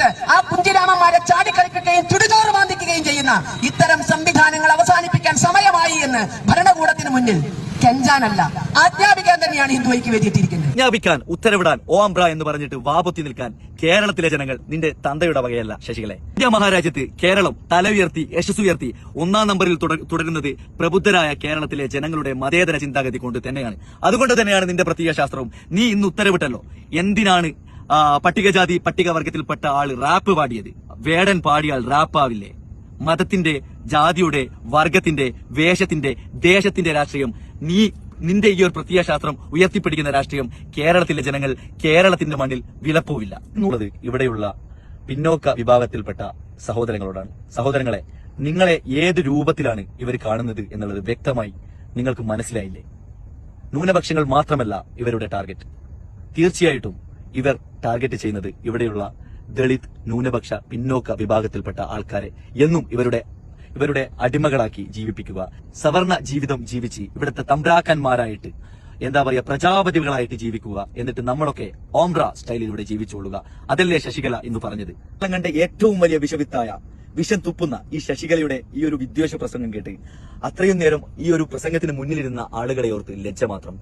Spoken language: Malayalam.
കൊടുത്തിട്ട് ആ പുഞ്ചിരാമന്മാരെ ചാടിക്കളിപ്പിക്കുകയും ചുടുചോറ് ബാന്ധിക്കുകയും ചെയ്യുന്ന ഇത്തരം സംവിധാനങ്ങൾ അവസാനിപ്പിക്കാൻ സമയമായി എന്ന് ഭരണകൂടത്തിന് മുന്നിൽ കെഞ്ചാനല്ല, ആജ്ഞാപിക്കാൻ തന്നെയാണ് ഹിന്ദു ഐക്യവേദിയെത്തിയിരിക്കുന്നത്. ആജ്ഞാപിക്കാൻ, ഉത്തരവിടാൻ, ഓംബ്ര എന്ന് പറഞ്ഞിട്ട് വാപൊത്തി നിൽക്കാൻ കേരളത്തിലെ ജനങ്ങൾ നിന്റെ തന്തയുടെ വകയല്ല ശശികളെ. ഇന്ത്യ മഹാരാജ്യത്ത് കേരളം തല ഉയർത്തി യശസ്സുയർത്തി 1-ാം നമ്പറിൽ തുടരുന്നത് പ്രബുദ്ധരായ കേരളത്തിലെ ജനങ്ങളുടെ മതേതര ചിന്താഗതി കൊണ്ട് തന്നെയാണ്. അതുകൊണ്ട് തന്നെയാണ് നിന്റെ പ്രത്യയ ശാസ്ത്രവും. നീ ഇന്ന് ഉത്തരവിട്ടല്ലോ, എന്തിനാണ് പട്ടികജാതി പട്ടികവർഗത്തിൽപ്പെട്ട ആള് റാപ്പ് പാടിയത്? വേടൻ പാടിയാൽ റാപ്പാവില്ലേ? മതത്തിന്റെ, ജാതിയുടെ, വർഗത്തിന്റെ, വേഷത്തിന്റെ, ദേശത്തിന്റെ രാഷ്ട്രീയം നിന്റെ ഈ ഒരു പ്രത്യയശാസ്ത്രം ഉയർത്തിപ്പിടിക്കുന്ന രാഷ്ട്രീയം കേരളത്തിലെ ജനങ്ങൾ കേരളത്തിന്റെ മണ്ണിൽ വിലപ്പോവില്ല എന്നുള്ളത് ഇവിടെയുള്ള പിന്നോക്ക വിഭാഗത്തിൽപ്പെട്ട സഹോദരങ്ങളോടാണ്. സഹോദരങ്ങളെ, നിങ്ങളെ ഏത് രൂപത്തിലാണ് ഇവർ കാണുന്നത് എന്നുള്ളത് വ്യക്തമായി നിങ്ങൾക്ക് മനസ്സിലായില്ലേ? ന്യൂനപക്ഷങ്ങൾ മാത്രമല്ല ഇവരുടെ ടാർഗറ്റ്. തീർച്ചയായിട്ടും ഇവർ ടാർഗറ്റ് ചെയ്യുന്നത് ഇവിടെയുള്ള ദളിത്, ന്യൂനപക്ഷ, പിന്നോക്ക വിഭാഗത്തിൽപ്പെട്ട ആൾക്കാരെ എന്നും ഇവരുടെ അടിമകളാക്കി ജീവിപ്പിക്കുക, സവർണ ജീവിതം ജീവിച്ച് ഇവിടുത്തെ തമ്പ്രാക്കന്മാരായിട്ട്, എന്താ പറയാ, പ്രജാപതികളായിട്ട് ജീവിക്കുക. എന്നിട്ട് നമ്മളൊക്കെ ഓംബ്ര സ്റ്റൈലിലൂടെ ജീവിച്ചോളുക. അതല്ലേ ശശികല എന്ന് പറഞ്ഞത്? കണ്ട ഏറ്റവും വലിയ വിഷവിത്തായ, വിഷം തുപ്പുന്ന ഈ ശശികലയുടെ ഈ ഒരു വിദ്വേഷ പ്രസംഗം കേട്ട് അത്രയും നേരം ഈ ഒരു പ്രസംഗത്തിന് മുന്നിലിരുന്ന ആളുകളെ ഓർത്ത് ലജ്ജ മാത്രം.